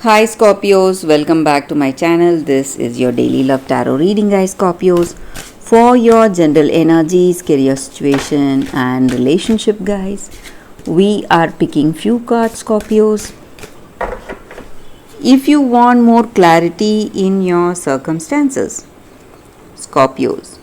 Hi Scorpios, welcome back to my channel. This is your daily love tarot reading, guys. Scorpios, for your general energies, career situation, and relationship, guys. We are picking few cards, Scorpios. If you want more clarity in your circumstances, Scorpios,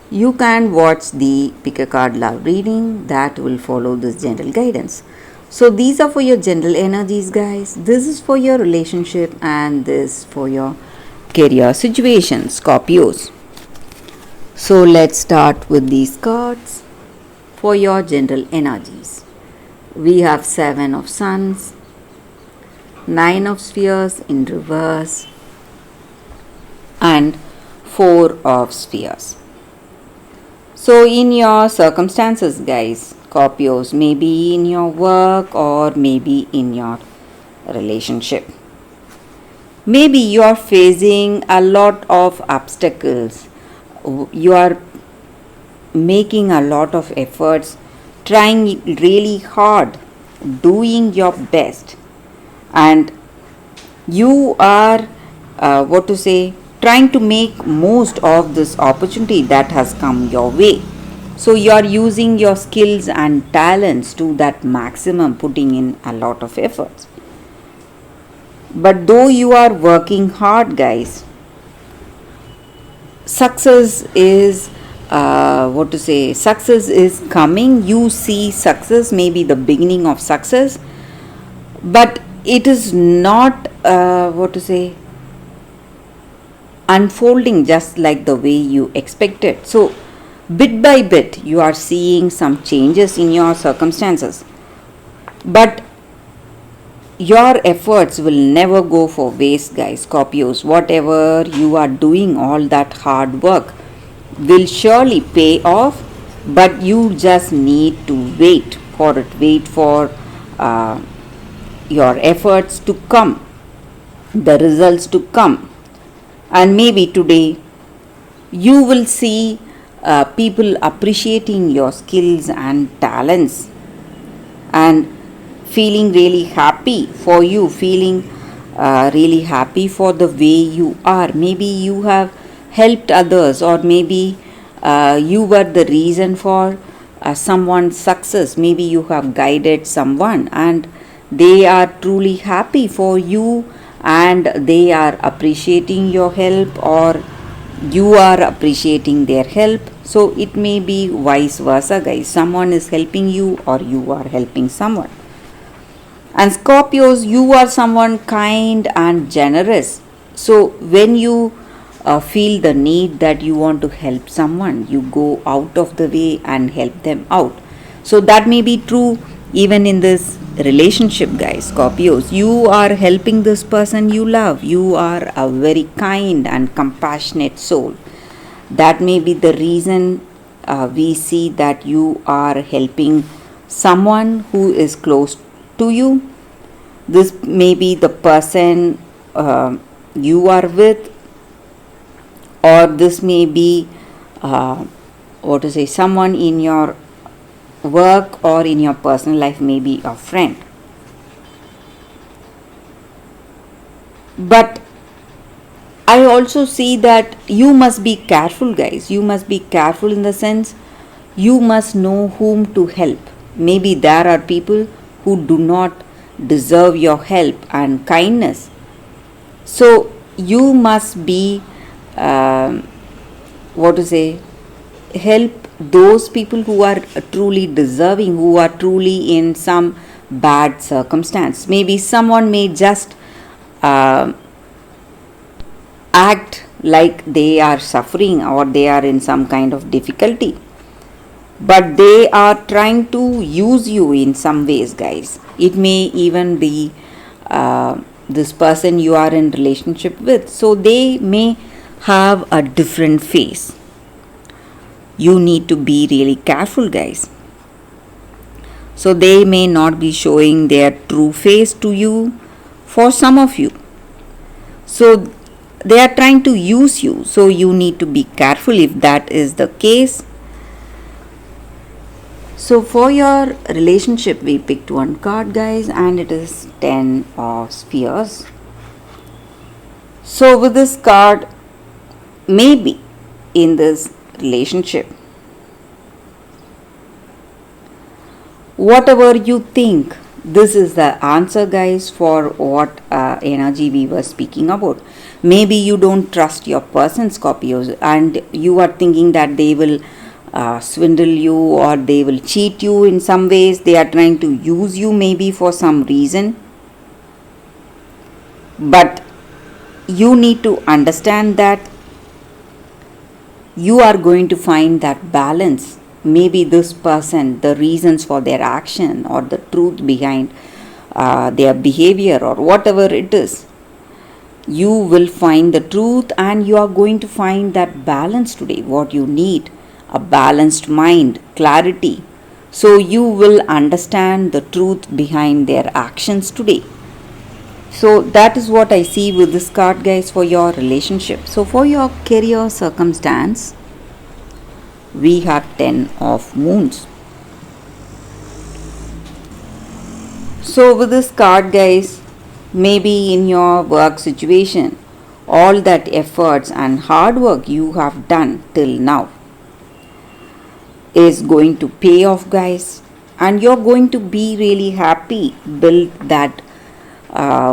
you can watch the pick a card love reading that will follow this general guidance. So these are for your general energies, guys. This is for your relationship and this for your career situation, Scorpios. So let's start with these cards for your general energies. We have 7 of Suns, 9 of Spheres in reverse, and 4 of Spheres. So in your circumstances, guys, Scorpios, maybe in your work or maybe in your relationship, maybe you are facing a lot of obstacles. You are making a lot of efforts, trying really hard, doing your best, and you are trying to make most of this opportunity that has come your way. So you are using your skills and talents to that maximum, putting in a lot of efforts. But though you are working hard, guys, success is success is coming. You see success, maybe the beginning of success, but it is not unfolding just like the way you expected. So bit by bit you are seeing some changes in your circumstances, but your efforts will never go for waste, guys. Scorpios, whatever you are doing, all that hard work will surely pay off, but you just need to wait for it. Wait for your efforts to come, the results to come. And maybe today you will see people appreciating your skills and talents and feeling really happy for you, feeling really happy for the way you are. Maybe you have helped others, or maybe you were the reason for someone's success. Maybe you have guided someone and they are truly happy for you and they are appreciating your help, or you are appreciating their help. So it may be vice versa, guys. Someone is helping you or you are helping someone. And Scorpios, you are someone kind and generous. So when you feel the need that you want to help someone, you go out of the way and help them out. So that may be true even in this relationship, guys. Scorpios, you are helping this person you love. You are a very kind and compassionate soul. That may be the reason we see that you are helping someone who is close to you. This may be the person you are with, or this may be someone in your work or in your personal life, maybe a friend. But I also see that you must be careful, guys. You must be careful in the sense you must know whom to help. Maybe there are people who do not deserve your help and kindness. So you must be help those people who are truly deserving, who are truly in some bad circumstance. Maybe someone may just act like they are suffering or they are in some kind of difficulty, but they are trying to use you in some ways, guys. It may even be this person you are in relationship with, so they may have a different face. You need to be really careful, guys. So they may not be showing their true face to you for some of you. So they are trying to use you. So you need to be careful if that is the case. So for your relationship, we picked one card, guys, and it is 10 of Spheres. So with this card, maybe in this relationship, whatever you think, this is the answer, guys, for what energy we were speaking about. Maybe you don't trust your person, Scorpios, and you are thinking that they will swindle you or they will cheat you in some ways. They are trying to use you maybe for some reason, but you need to understand that you are going to find that balance. Maybe this person, the reasons for their action or the truth behind their behavior or whatever it is, you will find the truth and you are going to find that balance today. What you need, a balanced mind, clarity. So you will understand the truth behind their actions today. So that is what I see with this card, guys, for your relationship. So for your career circumstance, we have 10 of moons. So with this card, guys, maybe in your work situation, all that efforts and hard work you have done till now is going to pay off, guys, and you're going to be really happy, build that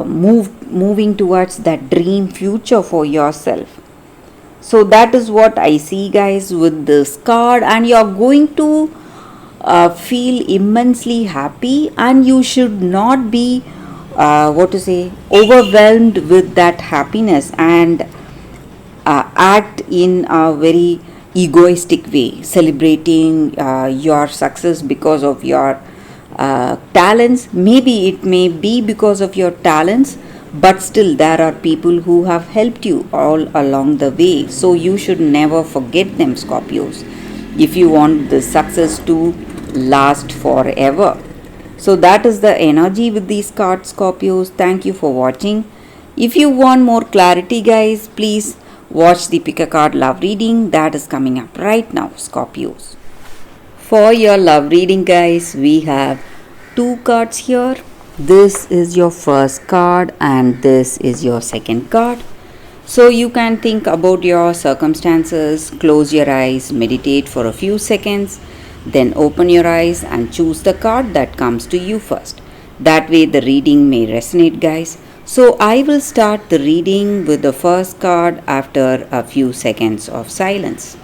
moving towards that dream future for yourself. So that is what I see, guys, with this card, and you're going to feel immensely happy, and you should not be overwhelmed with that happiness and act in a very egoistic way, celebrating your success because of your talents. Maybe it may be because of your talents, but still there are people who have helped you all along the way. So you should never forget them, Scorpios, if you want the success to last forever. So that is the energy with these cards, Scorpios. Thank you for watching. If you want more clarity, guys, please watch the pick a card love reading that is coming up right now, Scorpios. For your love reading, guys, we have two cards here. This is your first card and this is your second card. So you can think about your circumstances, close your eyes, meditate for a few seconds, then open your eyes and choose the card that comes to you first. That way the reading may resonate, guys. So I will start the reading with the first card after a few seconds of silence.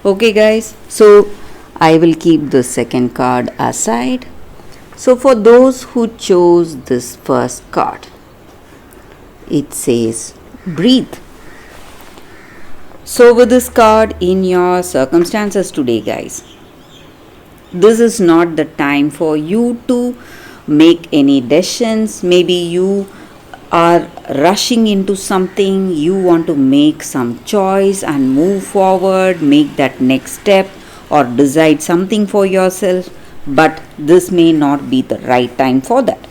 Okay, guys, so I will keep the second card aside. So for those who chose this first card, it says breathe. So with this card, in your circumstances today, guys, this is not the time for you to make any decisions. Maybe you are rushing into something, you want to make some choice and move forward, make that next step or decide something for yourself, but this may not be the right time for that.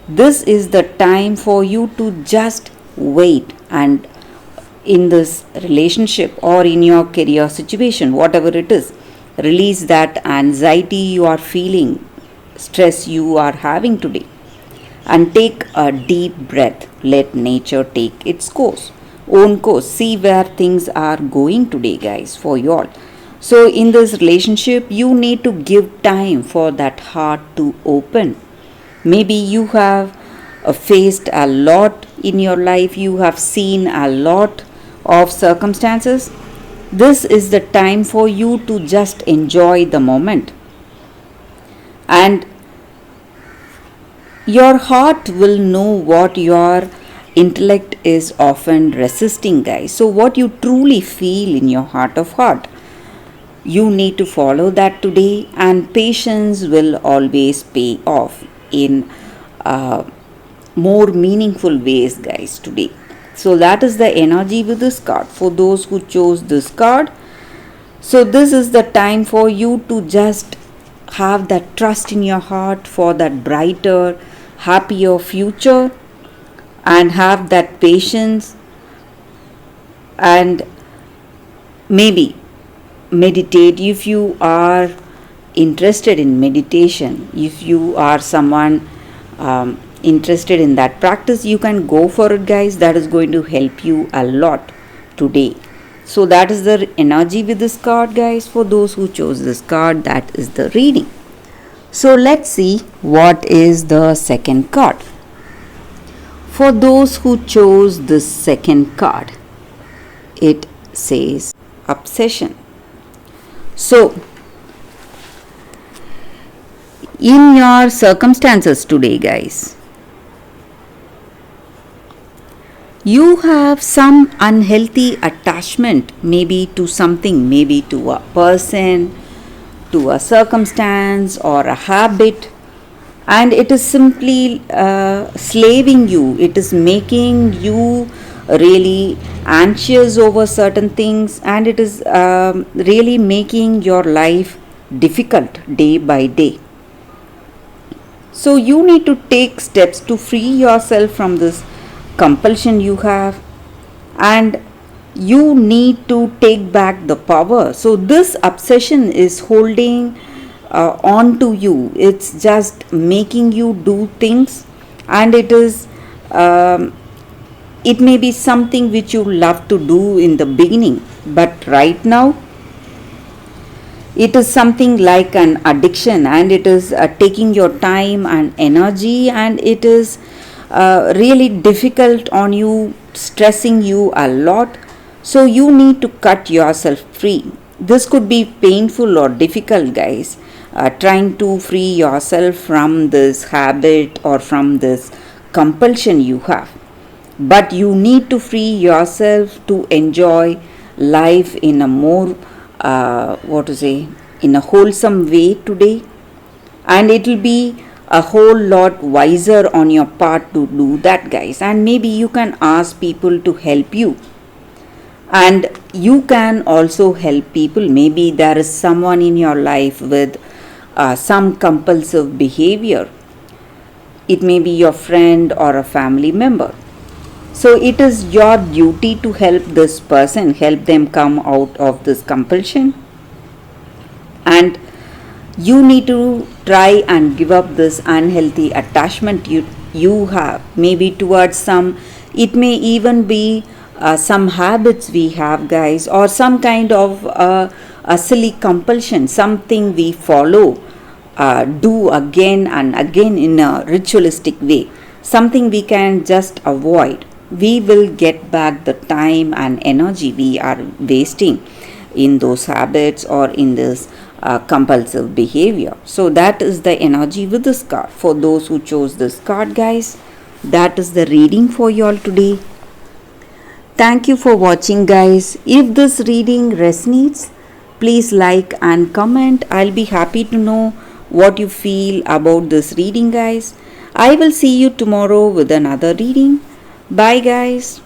This is the time for you to just wait, and in this relationship or in your career situation, whatever it is, release that anxiety you are feeling, stress you are having today, and take a deep breath. Let nature take its own course. See where things are going today, guys, for you all. So in this relationship, you need to give time for that heart to open. Maybe you have faced a lot in your life, you have seen a lot of circumstances. This is the time for you to just enjoy the moment, and your heart will know what your intellect is often resisting, guys. So what you truly feel in your heart of heart, you need to follow that today, and patience will always pay off in more meaningful ways, guys, today. So that is the energy with this card for those who chose this card. So this is the time for you to just have that trust in your heart for that brighter, happier future, and have that patience, and maybe meditate if you are interested in meditation, if you are someone interested in that practice, you can go for it, guys. That is going to help you a lot today. So that is the energy with this card, guys. For those who chose this card, that is the reading. So let's see what is the second card. For those who chose this second card, it says obsession. So in your circumstances today, guys, you have some unhealthy attachment, maybe to something, maybe to a person, to a circumstance or a habit, and it is simply slaving you. It is making you really anxious over certain things, and it is really making your life difficult day by day. So you need to take steps to free yourself from this compulsion you have, and you need to take back the power. So this obsession is holding on to you. It's just making you do things, and it is it may be something which you love to do in the beginning, but right now it is something like an addiction, and it is taking your time and energy, and it is really difficult on you, stressing you a lot. So you need to cut yourself free. This could be painful or difficult, guys, trying to free yourself from this habit or from this compulsion you have. But you need to free yourself to enjoy life in a more in a wholesome way today, and it will be a whole lot wiser on your part to do that, guys. And maybe you can ask people to help you, and you can also help people. Maybe there is someone in your life with some compulsive behavior. It may be your friend or a family member. So it is your duty to help this person, help them come out of this compulsion, and you need to try and give up this unhealthy attachment you have, maybe towards some, it may even be some habits we have, guys, or some kind of a silly compulsion, something we follow, do again and again in a ritualistic way, something we can just avoid. We will get back the time and energy we are wasting in those habits or in this compulsive behavior. So that is the energy with this card. For those who chose this card, guys, that is the reading for you all today. Thank you for watching, guys. If this reading resonates, please like and comment. I'll be happy to know what you feel about this reading, guys. I will see you tomorrow with another reading. Bye, guys.